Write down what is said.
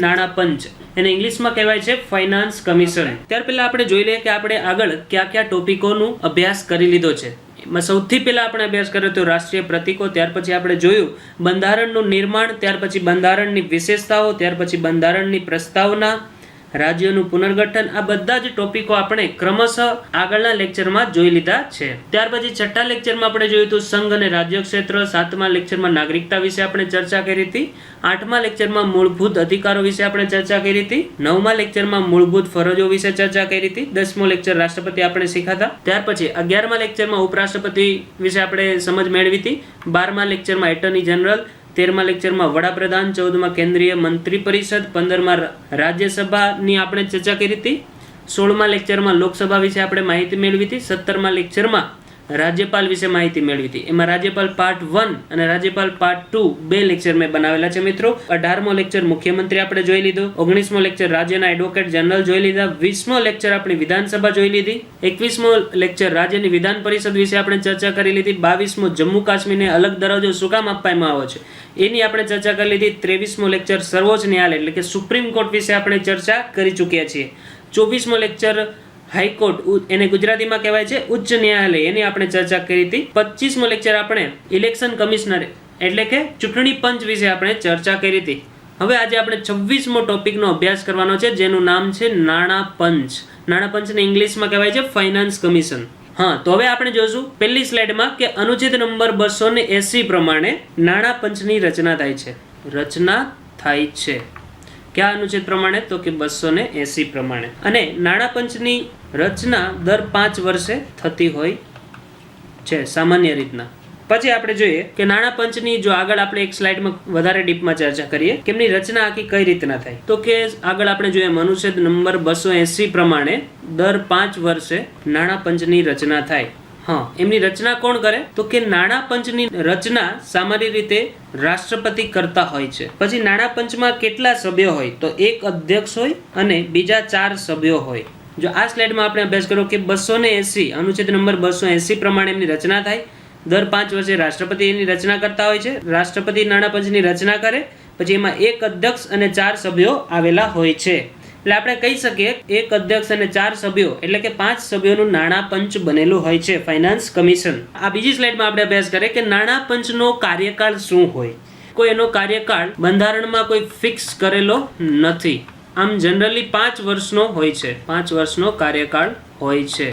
નાણાં પંચ, એને ઇંગ્લિશમાં કહેવાય છે ફાઇનાન્સ કમિશન. ત્યાર પહેલા આપણે જોઈ લઈએ કે આપણે આગળ કયા કયા ટોપિકોનું અભ્યાસ કરી લીધો છે. એમાં સૌથી પહેલા આપણે અભ્યાસ કર્યો તો રાષ્ટ્રીય પ્રતીકો, ત્યાર પછી આપણે જોયું બંધારણનું નિર્માણ, ત્યાર પછી બંધારણની વિશેષતાઓ, ત્યાર પછી બંધારણની પ્રસ્તાવના, રાજ્યોનું પુનર્ગઠન. આ બધા જ ટોપિકો આપણે ક્રમશઃ આગળના લેક્ચરમાં જોઈ લીધા છે. ત્યાર પછી છઠ્ઠા લેક્ચરમાં આપણે જોયું હતું સંઘ અને રાજ્ય ક્ષેત્ર, સાતમા લેક્ચરમાં નાગરિકતા વિશે આપણે ચર્ચા કરી હતી, આઠમા લેક્ચરમાં મૂળભૂત અધિકારો વિશે આપણે ચર્ચા કરી હતી, નવમા લેક્ચરમાં મૂળભૂત ફરજો વિશે ચર્ચા કરી હતી, 10મો લેક્ચર રાષ્ટ્રપતિ આપણે શીખાતા. ત્યાર પછી 11મા લેક્ચરમાં ઉપરાષ્ટ્રપતિ વિશે આપણે સમજ મેળવી હતી, 12મા લેક્ચરમાં એટર્ની જનરલ, 13મા લેક્ચરમાં વડાપ્રધાન, 14મા કેન્દ્રીય મંત્રી પરિષદ, 15મા રાજ્યસભાની આપણે ચર્ચા કરી હતી, 16મા લેક્ચરમાં લોકસભા વિશે આપણે માહિતી મેળવી હતી, 17મા લેક્ચરમાં રાજ્યપાલ વિશે માહિતી મેળવી હતી. એમાં રાજ્યપાલ પાર્ટ 1 અને રાજ્યપાલ પાર્ટ 2 બે લેક્ચર મેં બનાવેલા છે મિત્રો. 18મો લેક્ચર મુખ્યમંત્રી આપણે જોઈ લીધો, 19મો લેક્ચર રાજ્યના એડવોકેટ જનરલ જોઈ લીધા, 20મો લેક્ચર આપણી વિધાનસભા જોઈ લીધી, 21મો લેક્ચર રાજ્યની વિધાન પરિષદ વિશે આપણે ચર્ચા કરી લીધી, 22મો જમ્મુ કાશ્મીરને અલગ દરજ્જો શું કામ આપવામાં આવ્યો છે એની આપણે ચર્ચા કરી લીધી, 23મો લેક્ચર સર્વોચ્ચ ન્યાયાલય એટલે કે સુપ્રીમ કોર્ટ વિશે આપણે ચર્ચા કરી ચૂક્યા છીએ, 24મો લેક્ચર હાઈકોર્ટ, એને ગુજરાતીમાં કહેવાય છે ઉચ્ચ ન્યાયાલય, એની આપણે ચર્ચા કરી હતી, 25મો લેક્ચર આપણે ઇલેક્શન કમિશનર એટલે કે ચૂંટણી પંચ વિશે આપણે ચર્ચા કરી હતી. હવે આજે આપણે 26મો ટોપિકનો અભ્યાસ કરવાનો છે જેનું નામ છે નાણાં પંચ. નાણાં પંચને ઇંગ્લિશમાં કહેવાય છે ફાઇનાન્સ કમિશન. હા, તો હવે આપણે જોશું પહેલી સ્લાઇડમાં કે અનુચ્છેદ નંબર 280 પ્રમાણે નાણાં પંચની રચના થાય છે. કયા અનુચ્છેદ પ્રમાણે? તો કે 280 પ્રમાણે. અને નાણાં પંચની રચના દર 5 વર્ષે થતી હોય છે સામાન્ય રીતના. પછી આપણે જોઈએ કે નાણાં પંચની, જો આગળ આપણે એક સ્લાઇડમાં વધારે ડીપમાં ચર્ચા કરીએ કે એમની રચના આખી કઈ રીતના થાય, તો કે આગળ આપણે જોઈએ અનુચ્છેદ નંબર 280 પ્રમાણે દર 5 વર્ષે નાણાં પંચની રચના થાય. હા, એમની રચના કોણ કરે? તો કે નાણાં પંચની રચના સામાન્ય રીતે રાષ્ટ્રપતિ કરતા હોય છે. પછી નાણાં પંચમાં કેટલા સભ્યો હોય? તો એક અધ્યક્ષ હોય અને બીજા 4 સભ્યો હોય. જો આ સ્લાઇડમાં આપણે અભ્યાસ કરો કે 280 અનુચ્છેદ નંબર 280 પ્રમાણે એમની રચના થાય, દર 5 વર્ષે રાષ્ટ્રપતિ એની રચના કરતા હોય છે, રાષ્ટ્રપતિ નાણાં પંચની રચના કરે, પછી એમાં એક અધ્યક્ષ અને 4 સભ્યો આવેલા હોય છે. એટલે આપણે કહી શકીએ એક અધ્યક્ષ અને 4 સભ્યો એટલે કે 5 સભ્યોનું નાણાં પંચ બનેલું હોય છે, ફાઇનાન્સ કમિશન. આ બીજી સ્લાઇડમાં આપણે અભ્યાસ કરીએ કે નાણાં પંચનો કાર્યકાળ શું હોય. કોઈ એનો કાર્યકાળ બંધારણમાં કોઈ ફિક્સ કરેલો નથી. આમ જનરલી 5 વર્ષનો હોય છે, 5 વર્ષનો કાર્યકાળ હોય છે.